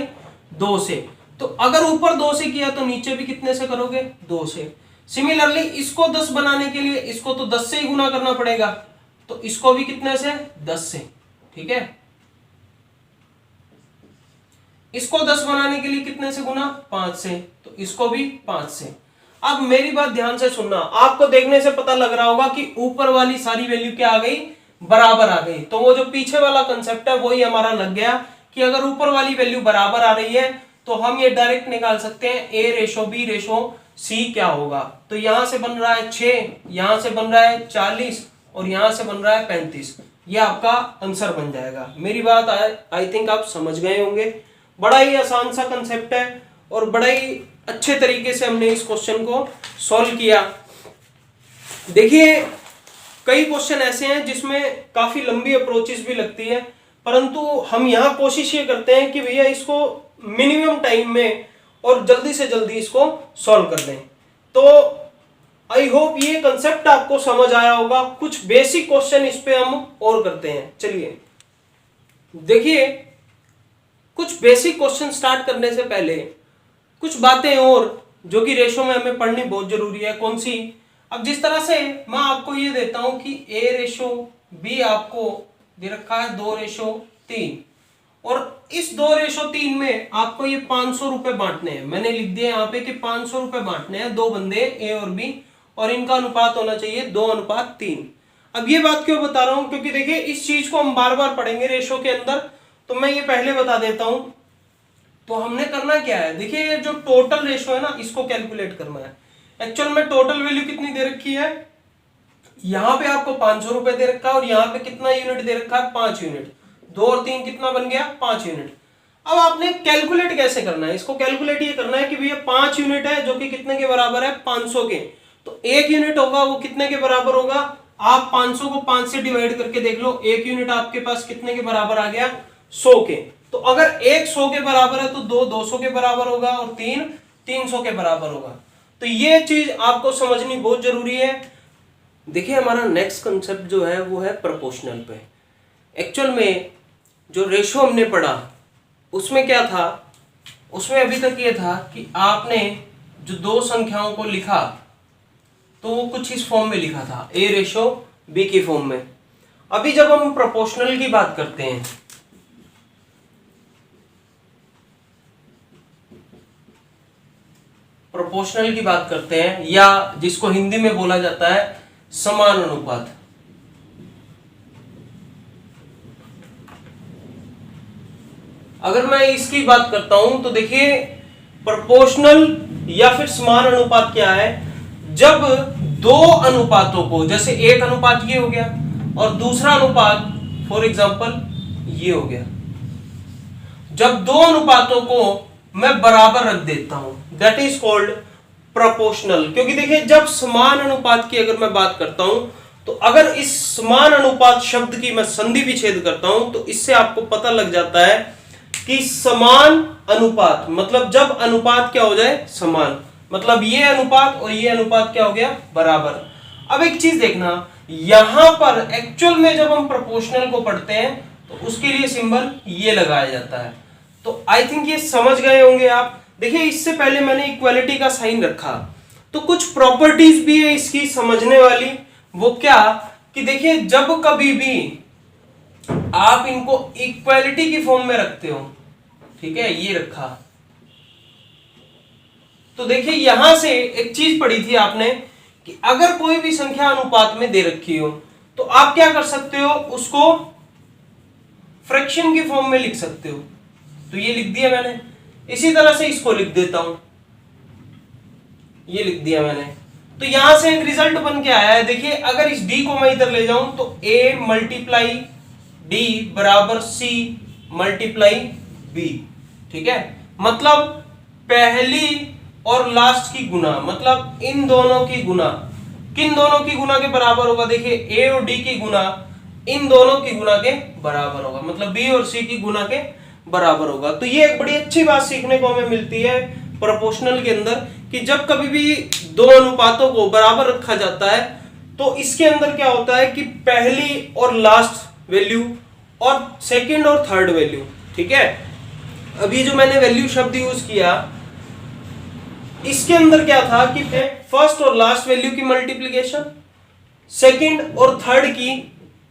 2 से। तो अगर ऊपर 2 से किया तो नीचे भी कितने से करोगे? 2 से। सिमिलरली इसको 10 बनाने के लिए इसको तो 10 से ही गुना करना पड़ेगा, तो इसको भी कितने से? 10 से। ठीक है, इसको 10 बनाने के लिए कितने से गुना? 5 से। तो इसको भी 5 से। अब मेरी बात ध्यान से सुनना, आपको देखने से पता लग रहा होगा कि ऊपर वाली सारी वैल्यू क्या आ गई? बराबर आ गई। तो वो जो पीछे वाला कंसेप्ट है वही हमारा लग गया कि अगर ऊपर वाली वैल्यू बराबर आ रही है तो हम ये डायरेक्ट निकाल सकते हैं A/B/C क्या होगा। तो यहां से बन रहा है 6, यहां से बन रहा है 40 और यहां से बन रहा है 35। ये आपका आंसर बन जाएगा। मेरी बात आई थिंक आप समझ गए होंगे। बड़ा ही आसान सा कंसेप्ट है और बड़ा ही अच्छे तरीके से हमने इस क्वेश्चन को सॉल्व किया। देखिए कई क्वेश्चन ऐसे हैं जिसमें काफी लंबी अप्रोचेस भी लगती है, परंतु हम यहां कोशिश ये करते हैं कि भैया इसको मिनिमम टाइम में और जल्दी से जल्दी इसको सॉल्व कर दें। तो आई होप ये कंसेप्ट आपको समझ आया होगा। कुछ बेसिक क्वेश्चन इस पे हम और करते हैं। चलिए देखिए, कुछ बेसिक क्वेश्चन स्टार्ट करने से पहले कुछ बातें और जो कि रेशो में हमें पढ़नी बहुत जरूरी है। कौन सी? अब जिस तरह से मैं आपको ये देता हूं कि A/B आपको दे रखा है 2/3 और इस 2/3 में आपको ये 500 रुपए बांटने हैं। मैंने लिख दिया यहाँ पे कि 500 रुपए बांटने हैं, दो बंदे A और B, और इनका अनुपात होना चाहिए 2:3। अब ये बात क्यों बता रहा हूं? क्योंकि देखिए इस चीज को हम बार बार पढ़ेंगे रेशो के अंदर, तो मैं ये पहले बता देता हूं। तो हमने करना क्या है, देखिए ये जो टोटल रेशो है ना, इसको कैलकुलेट करना है। एक्चुअल में टोटल वैल्यू कितनी दे रखी है? यहां पे आपको 500 रुपए दे रखा है और यहां पे कितना यूनिट दे रखा है? 5 यूनिट। 2 और 3 कितना बन गया? 5 यूनिट। अब आपने कैलकुलेट कैसे करना है इसको? कैलकुलेट ये करना है कि भैया 5 यूनिट है जो कि कितने के बराबर है? 500 के। तो 1 यूनिट होगा वो कितने के बराबर होगा? आप 500 को 5 से डिवाइड करके देख लो, 1 यूनिट आपके पास कितने के बराबर आ गया? 100 के। तो अगर 1 100 के बराबर है तो 2 200 के बराबर होगा और 3 300 के बराबर होगा। तो ये चीज आपको समझनी बहुत जरूरी है। देखिए हमारा नेक्स्ट कंसेप्ट जो है वो है प्रोपोर्शनल पे। एक्चुअल में जो रेशो हमने पढ़ा उसमें क्या था? उसमें अभी तक ये था कि आपने जो दो संख्याओं को लिखा तो वो कुछ इस फॉर्म में लिखा था, A/B की फॉर्म में। अभी जब हम प्रोपोर्शनल की बात करते हैं, प्रोपोर्शनल की बात करते हैं, या जिसको हिंदी में बोला जाता है समानुपात। अगर मैं इसकी बात करता हूं तो देखिए प्रोपोर्शनल या फिर समानुपात क्या है? जब दो अनुपातों को, जैसे एक अनुपात ये हो गया और दूसरा अनुपात फॉर एग्जांपल ये हो गया, जब दो अनुपातों को मैं बराबर रख देता हूं, दैट इज कॉल्ड प्रोपोर्शनल। क्योंकि देखिए जब समान अनुपात की अगर मैं बात करता हूं तो अगर इस समान अनुपात शब्द की मैं संधि विच्छेद करता हूं तो इससे आपको पता लग जाता है कि समान अनुपात मतलब जब अनुपात क्या हो जाए? समान। मतलब ये अनुपात और ये अनुपात क्या हो गया? बराबर। अब एक चीज देखना, यहां पर एक्चुअल में जब हम प्रोपोर्शनल को पढ़ते हैं तो उसके लिए सिंबल ये लगाया जाता है। तो आई थिंक ये समझ गए होंगे आप। देखिए इससे पहले मैंने इक्वालिटी का साइन रखा, तो कुछ प्रॉपर्टीज भी है इसकी समझने वाली। वो क्या कि देखिए जब कभी भी आप इनको इक्वालिटी की फॉर्म में रखते हो, ठीक है, ये रखा, तो देखिए यहां से एक चीज पढ़ी थी आपने कि अगर कोई भी संख्या अनुपात में दे रखी हो तो आप क्या कर सकते हो, उसको फ्रैक्शन की फॉर्म में लिख सकते हो। तो ये लिख दिया मैंने। इसी तरह से इसको लिख देता हूं, ये लिख दिया मैंने। तो यहां से एक रिजल्ट बन के आया है। देखिए अगर इस d को मैं इधर ले जाऊं तो a मल्टीप्लाई d बराबर c मल्टीप्लाई b, ठीक है। मतलब पहली और लास्ट की गुना, मतलब इन दोनों की गुना, किन दोनों की गुना के बराबर होगा, देखिए a और d की गुना इन दोनों की गुना के बराबर होगा, मतलब b और c की गुना के बराबर होगा। तो ये एक बड़ी अच्छी बात सीखने को हमें मिलती है प्रोपोर्शनल के अंदर कि जब कभी भी दो अनुपातों को बराबर रखा जाता है तो इसके अंदर क्या होता है कि पहली और लास्ट वैल्यू और सेकंड और थर्ड वैल्यू, ठीक है। अभी जो मैंने वैल्यू शब्द यूज किया इसके अंदर क्या था कि फर्स्ट और लास्ट वैल्यू की मल्टीप्लिकेशन, सेकंड और थर्ड की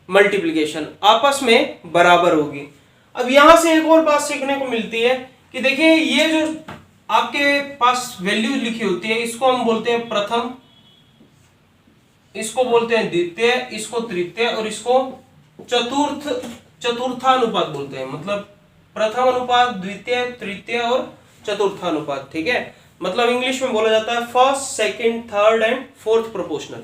मल्टीप्लिकेशन आपस में बराबर होगी। अब यहां से एक और बात सीखने को मिलती है कि देखिए ये जो आपके पास वैल्यू लिखी होती है इसको हम बोलते हैं प्रथम, इसको बोलते हैं द्वितीय, इसको तृतीय और इसको चतुर्थानुपात बोलते हैं। मतलब प्रथम अनुपात, द्वितीय, तृतीय और चतुर्थानुपात, ठीक है। मतलब इंग्लिश में बोला जाता है first, second, third and fourth proportional.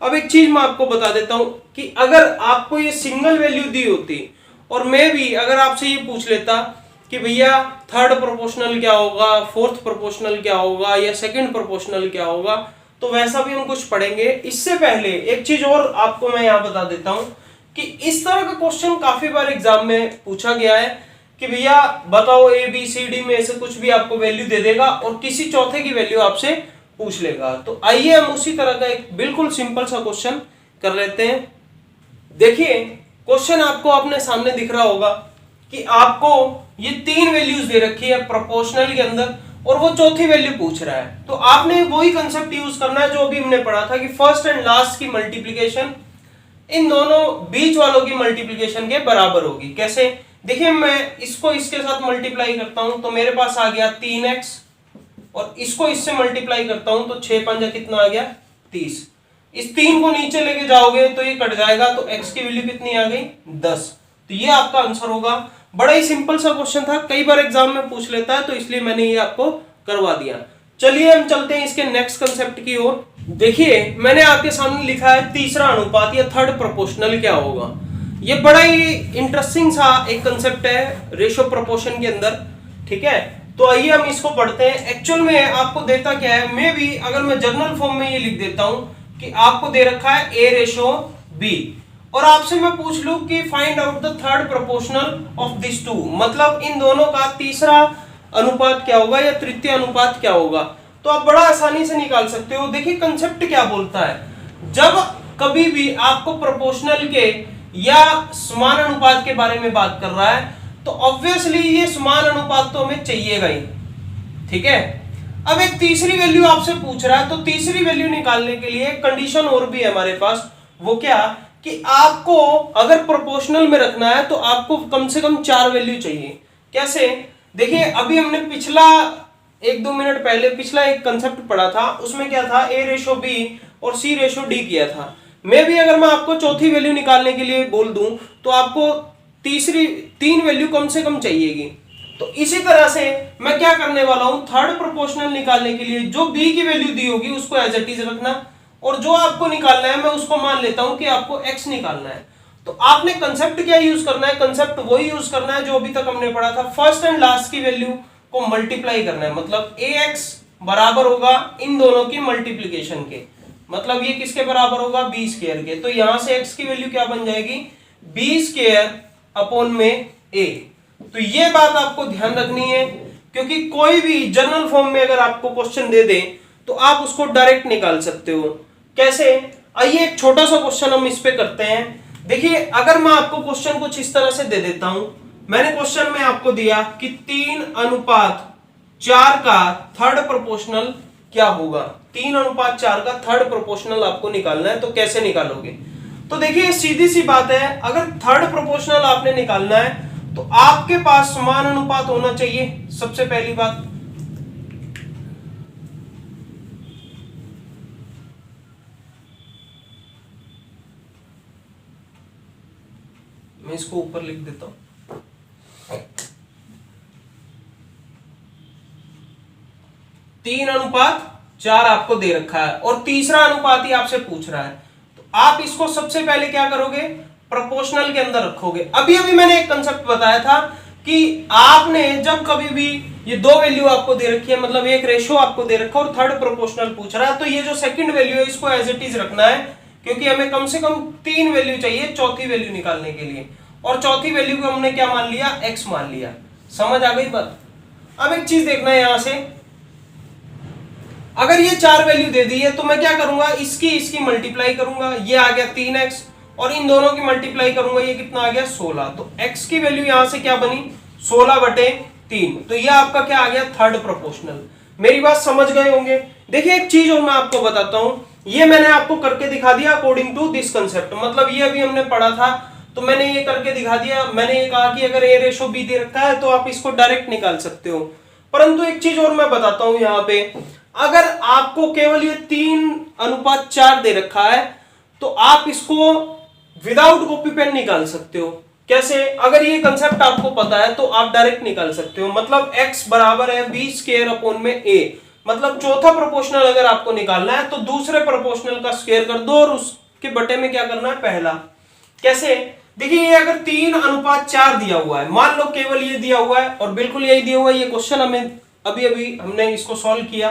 अब एक चीज मैं आपको बता देता हूं कि अगर आपको ये सिंगल वैल्यू दी होती और मैं भी अगर आपसे ये पूछ लेता कि भैया थर्ड प्रोपोर्शनल क्या होगा, फोर्थ प्रोपोर्शनल क्या होगा या सेकंड प्रोपोर्शनल क्या होगा, तो वैसा भी हम कुछ पढ़ेंगे। इससे पहले एक चीज और आपको मैं यहां बता देता हूं कि इस तरह का क्वेश्चन काफी बार एग्जाम में पूछा गया है कि भैया बताओ ए बी सी डी में से कुछ भी आपको वैल्यू दे देगा और किसी चौथे की वैल्यू आपसे पूछ लेगा। तो आइए हम उसी तरह का एक बिल्कुल सिंपल सा क्वेश्चन कर लेते हैं। देखिए क्वेश्चन आपको अपने सामने दिख रहा होगा कि आपको ये तीन वैल्यूज दे रखी है प्रोपोर्शनल के अंदर और वो चौथी वैल्यू पूछ रहा है। तो आपने वही कंसेप्ट यूज करना है जो अभी हमने पढ़ा था कि फर्स्ट एंड लास्ट की मल्टीप्लिकेशन इन दोनों बीच वालों की मल्टीप्लिकेशन के बराबर होगी। कैसे, देखिए मैं इसको इसके साथ मल्टीप्लाई करता हूं तो मेरे पास आ गया 3x और इसको इससे मल्टीप्लाई करता हूं तो 6 पंजा कितना आ गया 30। इस 3 को नीचे लेके जाओगे तो ये कट जाएगा तो x की वैल्यू कितनी आ गई 10। तो ये आपका आंसर होगा। बड़ा ही सिंपल सा क्वेश्चन था, कई बार एग्जाम में पूछ लेता है तो इसलिए मैंने ये आपको करवा दिया। चलिए हम चलते हैं इसके नेक्स्ट कंसेप्ट की ओर। देखिए मैंने आपके सामने लिखा है तीसरा अनुपात या थर्ड प्रोपोर्शनल क्या होगा। ये बड़ा ही इंटरेस्टिंग सा एक कंसेप्ट है रेशियो प्रोपोर्शन के अंदर, ठीक है। तो आइए हम इसको पढ़ते हैं। एक्चुअल में आपको देता क्या है, मैं भी अगर मैं जर्नल फॉर्म में ये लिख देता हूं कि आपको दे रखा है a रेशो b और आपसे मैं पूछ लूं कि find out the third proportional of this two, मतलब इन दोनों का तीसरा अनुपात क्या होगा या तृतीय अनुपात क्या होगा, तो आप बड़ा आसानी से निकाल सकते हो। देखिए कंसेप्ट क्या बोलता है, जब कभी भी आपको प्रोपोर्शनल के या समान अनुपात के बारे में बात कर रहा है तो ऑब्वियसली ये समान अनुपात तो हमें चाहिएगा ही, ठीक है। अब एक तीसरी वैल्यू आपसे पूछ रहा है तो तीसरी वैल्यू निकालने के लिए कंडीशन और भी है हमारे पास। वो क्या कि आपको अगर प्रोपोर्शनल में रखना है तो आपको कम से कम 4 वैल्यू चाहिए। कैसे, देखिए अभी हमने पिछला 1-2 मिनट पहले पिछला एक कंसेप्ट पढ़ा था, उसमें क्या था a रेशो b और c रेशो d किया था। मैं भी अगर मैं आपको चौथी वैल्यू निकालने के लिए बोल दूं तो आपको तीन वैल्यू कम से कम चाहिएगी। तो इसी तरह से मैं क्या करने वाला हूं, थर्ड प्रोपोर्शनल निकालने के लिए जो b की वैल्यू दी होगी उसको एज इट इज रखना और जो आपको निकालना है मैं उसको मान लेता हूं कि आपको x निकालना है। तो आपने कंसेप्ट क्या यूज करना है, कंसेप्ट वही यूज करना है जो अभी तक हमने पढ़ा था, फर्स्ट एंड लास्ट की वैल्यू को मल्टीप्लाई करना है। मतलब ax बराबर होगा इन दोनों की मल्टीप्लीकेशन के, मतलब ये किसके बराबर होगा b स्क्वायर के। तो यहां से x की वैल्यू क्या बन जाएगी b स्क्वायर अपॉन में a। तो ये बात आपको ध्यान रखनी है क्योंकि कोई भी जनरल फॉर्म में अगर आपको क्वेश्चन दे दे तो आप उसको डायरेक्ट निकाल सकते हो। कैसे, आइए एक छोटा सा क्वेश्चन हम इस पे करते हैं। देखिए अगर मैं आपको क्वेश्चन कुछ इस तरह से दे देता हूं, मैंने क्वेश्चन में आपको दिया कि 3:4 का थर्ड प्रोपोर्शनल क्या होगा, 3:4 का थर्ड प्रोपोर्शनल आपको निकालना है, तो कैसे निकालोगे? तो देखिए सीधी सी बात है, अगर थर्ड प्रोपोर्शनल आपने निकालना है तो आपके पास समान अनुपात होना चाहिए, सबसे पहली बात। मैं इसको ऊपर लिख देता हूं, 3:4 आपको दे रखा है और तीसरा अनुपात ही आपसे पूछ रहा है, तो आप इसको सबसे पहले क्या करोगे, प्रोपोर्शनल के अंदर रखोगे। अभी अभी मैंने एक कंसेप्ट बताया था कि आपने जब कभी भी ये दो वैल्यू आपको दे रखी है, मतलब एक रेशो आपको दे रखा है और थर्ड प्रोपोर्शनल पूछ रहा है, तो ये जो सेकंड वैल्यू है इसको एज इट इज रखना है, क्योंकि हमें कम से कम 3 वैल्यू चाहिए चौथी वैल्यू निकालने के लिए, और चौथी वैल्यू को हमने क्या मान लिया, x मान लिया। समझ आ गई बात? अब एक चीज देखना है, यहां से अगर ये 4 वैल्यू दे दी है तो मैं क्या करूंगा, इसकी मल्टीप्लाई करूंगा, ये आ गया 3x, और इन दोनों की मल्टीप्लाई करूंगा, ये कितना आ गया 16, तो x की वैल्यू यहां से क्या बनी 16/3, तो ये आपका क्या आ गया, थर्ड प्रोपोर्शनल। मेरी बात समझ गए होंगे। देखिए एक चीज और मैं आपको बताता हूं, ये मैंने आपको करके दिखा दिया अकॉर्डिंग टू दिस कंसेप्ट, मतलब ये अभी हमने पढ़ा था तो मैंने ये करके दिखा दिया। मैंने ये कहा कि अगर a/b दे रखा है तो आप इसको डायरेक्ट निकाल सकते हो, परंतु एक चीज और मैं बताता हूं यहाँ पे, अगर आपको केवल ये 3:4 दे रखा है तो आप इसको विदाउट कॉपी पेन निकाल सकते हो। कैसे? अगर ये कंसेप्ट आपको पता है तो आप डायरेक्ट निकाल सकते हो, मतलब x बराबर है b²/a, मतलब चौथा प्रोपोर्शनल अगर आपको निकालना है तो दूसरे प्रोपोर्शनल का स्क्वायर कर दो और उसके बटे में क्या करना है, पहला। कैसे? देखिए ये अगर 3:4 दिया हुआ है, मान लो केवल ये दिया हुआ है और बिल्कुल यही दिया हुआ है, ये क्वेश्चन हमें अभी अभी हमने इसको सॉल्व किया,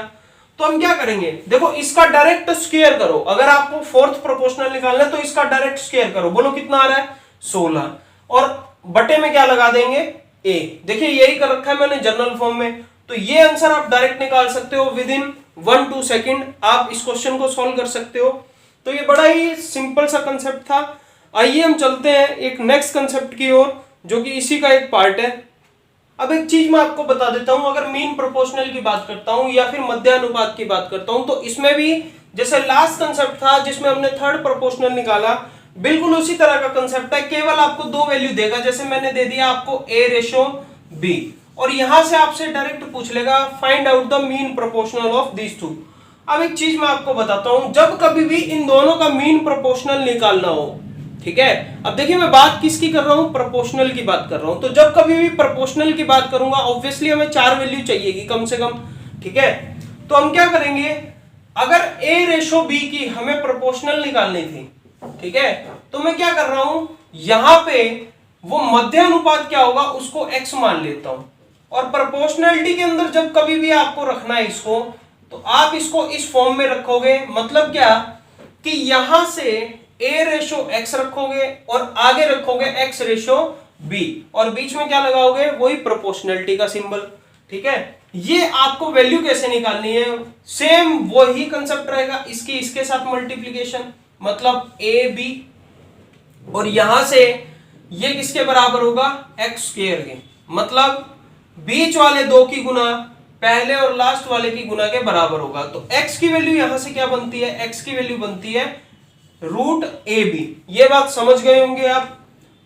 तो हम क्या करेंगे, देखो इसका डायरेक्ट स्क्वायर करो। अगर आपको फोर्थ प्रोपोर्शनल निकालना है तो इसका डायरेक्ट स्क्वायर करो, बोलो कितना आ रहा है 16, और बटे में क्या लगा देंगे, a। देखिए यही कर रखा है मैंने जनरल फॉर्म में, तो ये आंसर आप डायरेक्ट निकाल सकते हो विद इन 1-2 सेकेंड, आप इस क्वेश्चन को सॉल्व कर सकते हो। तो ये बड़ा ही सिंपल सा कंसेप्ट था। आइए हम चलते हैं एक नेक्स्ट कंसेप्ट की ओर, जो कि इसी का एक पार्ट है। अब एक चीज मैं आपको बता देता हूं, अगर मीन प्रोपोर्शनल की बात करता हूं या फिर मध्यानुपात की बात करता हूं, तो इसमें भी जैसे लास्ट कंसेप्ट था जिसमें हमने थर्ड प्रोपोर्शनल निकाला, बिल्कुल उसी तरह का कंसेप्ट है, केवल आपको दो वैल्यू देगा। जैसे मैंने दे दिया आपको a/b, और यहां से आपसे डायरेक्ट पूछ लेगा find out the mean proportional of these two. अब एक चीज मैं आपको बताता हूं, जब कभी भी इन दोनों का मीन प्रोपोर्शनल निकालना हो, ठीक है, अब देखिए मैं बात किसकी कर रहा हूं, प्रोपोर्शनल की बात कर रहा हूं, तो जब कभी भी प्रोपोर्शनल की बात करूंगा ऑब्वियसली हमें 4 वैल्यू चाहिएगी कम से कम, ठीक है। तो हम क्या करेंगे, अगर a/b की हमें प्रोपोर्शनल निकालनी थी, ठीक है, तो मैं क्या कर रहा हूं, यहां पे वो मध्य अनुपात क्या होगा उसको x मान लेता हूं, और प्रोपोर्शनलिटी के अंदर जब कभी भी आपको रखना है इसको, तो आप इसको इस फॉर्म में रखोगे, मतलब क्या कि यहां से a/x रखोगे और आगे रखोगे x/b, और बीच में क्या लगाओगे, वही प्रोपोर्शनलिटी का सिंबल, ठीक है। ये आपको वैल्यू कैसे निकालनी है, सेम वही कंसेप्ट रहेगा, इसकी इसके साथ मल्टीप्लीकेशन, मतलब ab, और यहां से ये किसके बराबर होगा, x² के, मतलब बीच वाले दो की गुना पहले और लास्ट वाले की गुना के बराबर होगा। तो x की वैल्यू यहां से क्या बनती है, x की वैल्यू बनती है √ab। ये बात समझ गए होंगे आप।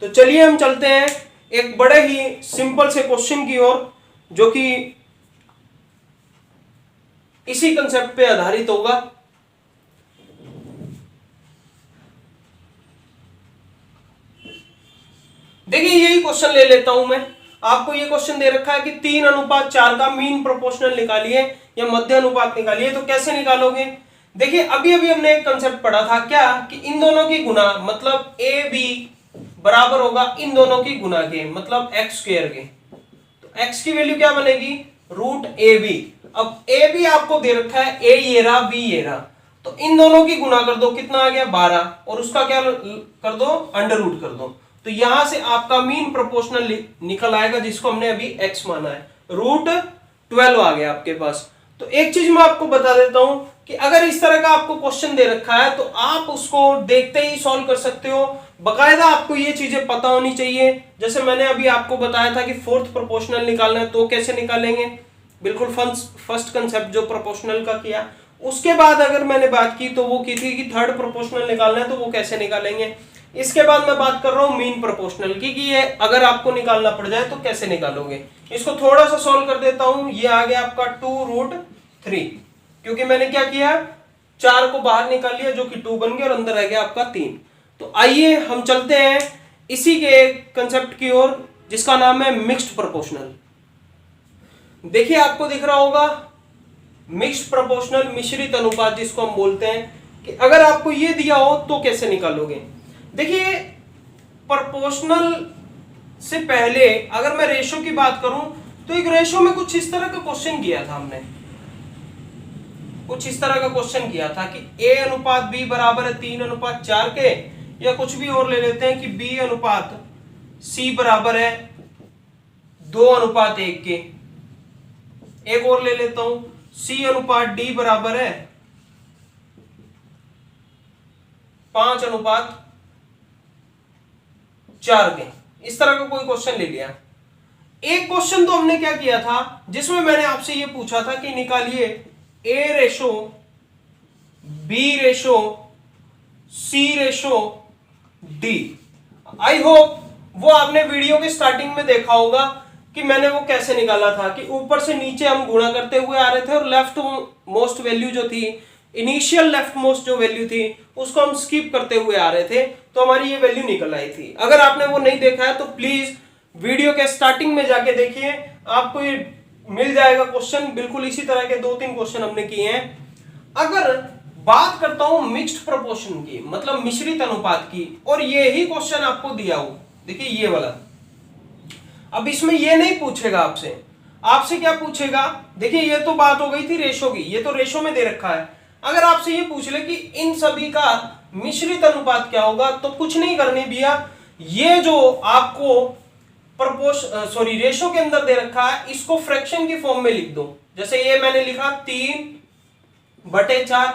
तो चलिए हम चलते हैं एक बड़े ही सिंपल से क्वेश्चन की ओर, जो कि इसी कंसेप्ट पे आधारित होगा। देखिए यही क्वेश्चन ले लेता हूं मैं, आपको ये क्वेश्चन दे रखा है कि 3:4 का मीन प्रोपोर्शनल निकालिए या मध्य अनुपात निकालिए, तो कैसे निकालोगे। देखिए अभी अभी हमने एक कंसेप्ट पढ़ा था क्या, कि इन दोनों की गुना, मतलब ए बी बराबर होगा इन दोनों की गुना के, मतलब x² के। तो x की वैल्यू क्या बनेगी, √ab। अब a भी आपको दे रखा है, a ये रहा, b ये रहा, तो इन दोनों की गुना कर दो, कितना आ गया 12, और उसका क्या कर दो, अंडर रूट कर दो। तो यहां से आपका मीन प्रोपोर्शनल निकल आएगा, जिसको हमने अभी x माना है, √12 आ गया आपके पास। तो एक चीज मैं आपको बता देता हूं कि अगर इस तरह का आपको क्वेश्चन दे रखा है तो आप उसको देखते ही सॉल्व कर सकते हो बकायदा आपको ये चीजें पता होनी चाहिए। जैसे मैंने अभी आपको बताया था कि फोर्थ प्रोपोर्शनल निकालना है तो कैसे निकालेंगे, बिल्कुल फर्स्ट कंसेप्ट जो प्रोपोर्शनल का किया। उसके बाद अगर मैंने बात की तो वो की थी कि थर्ड प्रोपोर्शनल निकालना है तो वो कैसे निकालेंगे। इसके बाद मैं बात कर रहा हूं मीन प्रोपोर्शनल की, कि ये अगर आपको निकालना पड़ जाए तो कैसे निकालोगे। इसको थोड़ा सा सॉल्व कर देता हूं। ये आ गया आपका 2√3, क्योंकि मैंने क्या किया, 4 को बाहर निकाल लिया जो कि 2 बन गया और अंदर रह गया आपका 3। तो आइए हम चलते हैं इसी के कंसेप्ट की ओर जिसका नाम है मिक्स्ड प्रोपोर्शनल। देखिए आपको दिख रहा होगा मिक्स्ड प्रोपोर्शनल, मिश्रित अनुपात जिसको हम बोलते हैं, कि अगर आपको ये दिया हो तो कैसे निकालोगे। देखिए प्रोपोर्शनल से पहले अगर मैं रेशो की बात करूं तो एक रेशो में कुछ इस तरह का क्वेश्चन किया था हमने, कुछ इस तरह का क्वेश्चन किया था कि A अनुपात B बराबर है 3:4 के, या कुछ भी और ले लेते हैं कि B अनुपात C बराबर है 2:1 के। एक और ले लेता हूं, C अनुपात D बराबर है 5:4 के। इस तरह का कोई क्वेश्चन ले लिया। एक क्वेश्चन तो हमने क्या किया था जिसमें मैंने आपसे ये पूछा था कि निकालिए A ratio B ratio C ratio D। I hope वो आपने वीडियो के स्टार्टिंग में देखा होगा कि मैंने वो कैसे निकाला था, कि ऊपर से नीचे हम गुणा करते हुए आ रहे थे और लेफ्ट मोस्ट वैल्यू जो थी, इनिशियल लेफ्ट मोस्ट जो वैल्यू थी उसको हम स्किप करते हुए आ रहे थे, तो हमारी ये वैल्यू निकल आई थी। अगर आपने वो नहीं देखा है तो प्लीज वीडियो के स्टार्टिंग में जाके देखिए, आपको ये मिल जाएगा क्वेश्चन। बिल्कुल इसी तरह के 2-3 क्वेश्चन हमने किए हैं। अगर बात करता हूं मिक्स्ड प्रोपोर्शन की, मतलब मिश्रित अनुपात की, और ये ही क्वेश्चन आपको दिया हो, देखिए ये वाला। अब इसमें ये नहीं पूछेगा आपसे, आपसे क्या पूछेगा, देखिए ये तो बात हो गई थी रेशो की, ये तो रेशो में दे रखा है। अगर आपसे ये पूछ ले कि इन सभी का मिश्रित अनुपात क्या होगा, तो कुछ नहीं करनी भैया, ये जो आपको रेशो के अंदर दे रखा है इसको फ्रैक्शन की फॉर्म में लिख दो। जैसे ये मैंने लिखा 3/4,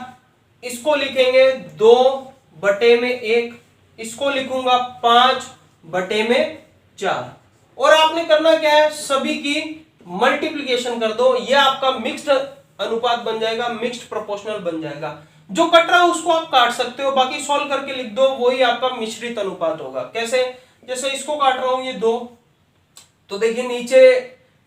इसको लिखेंगे 2/1, इसको लिखूंगा 5/4, और आपने करना क्या है, सभी की मल्टीप्लिकेशन कर दो। ये आपका मिक्स्ड अनुपात बन जाएगा, मिक्स्ड प्रोपोर्शनल बन जाएगा। जो कट रहा है उसको आप काट सकते हो, बाकी सॉल्व करके लिख दो, वही आपका मिश्रित अनुपात होगा। कैसे, जैसे इसको काट रहा हूं ये 2, तो देखिए नीचे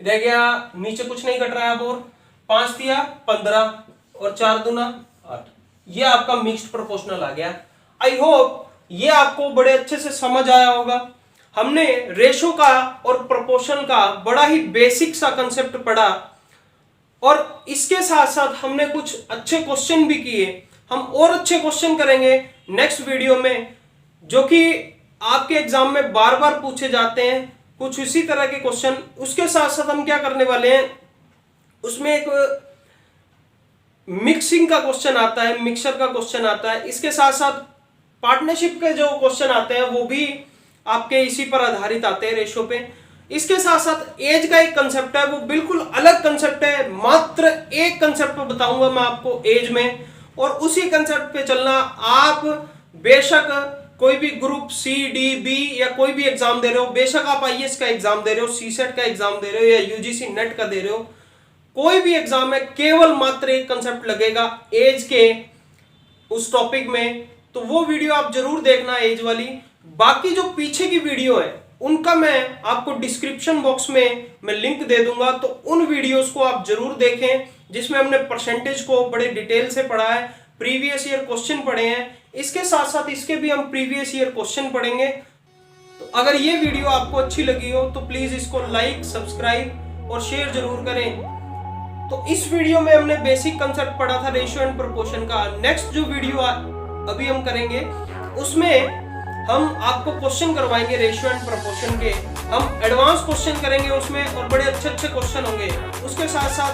रह गया, नीचे कुछ नहीं कट रहा है अब, और 5 दिया 15 और 4 दूना 8, ये आपका मिक्स्ड प्रोपोर्शनल आ गया। आई होप ये आपको बड़े अच्छे से समझ आया होगा। हमने रेशो का और प्रोपोर्शन का बड़ा ही बेसिक सा कंसेप्ट पढ़ा, और इसके साथ साथ हमने कुछ अच्छे क्वेश्चन भी किए। हम और अच्छे क्वेश्चन करेंगे नेक्स्ट वीडियो में, जो कि आपके एग्जाम में बार बार पूछे जाते हैं, कुछ इसी तरह के क्वेश्चन। उसके साथ साथ हम क्या करने वाले हैं, उसमें एक मिक्सिंग का क्वेश्चन आता है, मिक्सर का क्वेश्चन आता है, इसके साथ साथ पार्टनरशिप के जो क्वेश्चन आते हैं वो भी आपके इसी पर आधारित आते हैं, रेशो पे। इसके साथ साथ एज का एक कंसेप्ट है, वो बिल्कुल अलग कंसेप्ट है, मात्र एक कंसेप्ट बताऊंगा मैं आपको एज में, और उसी कंसेप्ट पे चलना। आप बेशक कोई भी ग्रुप सी डी बी या कोई भी एग्जाम दे रहे हो, बेशक आप आईएएस का एग्जाम दे रहे हो, सीसेट का एग्जाम दे रहे हो, या यूजीसी नेट का दे रहे हो, कोई भी एग्जाम में केवल मात्र एक कंसेप्ट लगेगा एज के उस टॉपिक में, तो वो वीडियो आप जरूर देखना एज वाली। बाकी जो पीछे की वीडियो है उनका मैं आपको डिस्क्रिप्शन बॉक्स में मैं लिंक दे दूंगा, तो उन वीडियोस को आप जरूर देखें, जिसमें हमने परसेंटेज को बड़े डिटेल से पढ़ा है, प्रीवियस ईयर क्वेश्चन पढ़े हैं, इसके साथ साथ इसके भी हम प्रीवियस ईयर क्वेश्चन पढ़ेंगे। तो अगर ये वीडियो आपको अच्छी लगी हो तो प्लीज इसको लाइक, सब्सक्राइब और शेयर जरूर करें। तो इस वीडियो में हमने बेसिक कंसेप्ट पढ़ा था रेशियो एंड प्रोपोर्शन का। नेक्स्ट जो वीडियो अभी हम करेंगे उसमें हम आपको क्वेश्चन करवाएंगे रेशियो एंड प्रोपोर्शन के, हम एडवांस क्वेश्चन करेंगे उसमें, और बड़े अच्छे अच्छे क्वेश्चन होंगे। उसके साथ साथ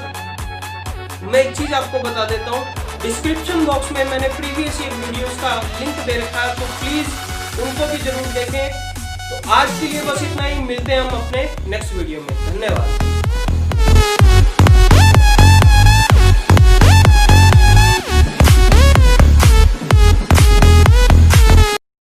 मैं एक चीज आपको बता देता हूँ, डिस्क्रिप्शन बॉक्स में मैंने प्रीवियस ईयर वीडियोस का लिंक दे रखा है, तो प्लीज उनको भी जरूर देखें। तो आज के लिए बस इतना ही, मिलते हैं हम अपने नेक्स्ट वीडियो में। धन्यवाद।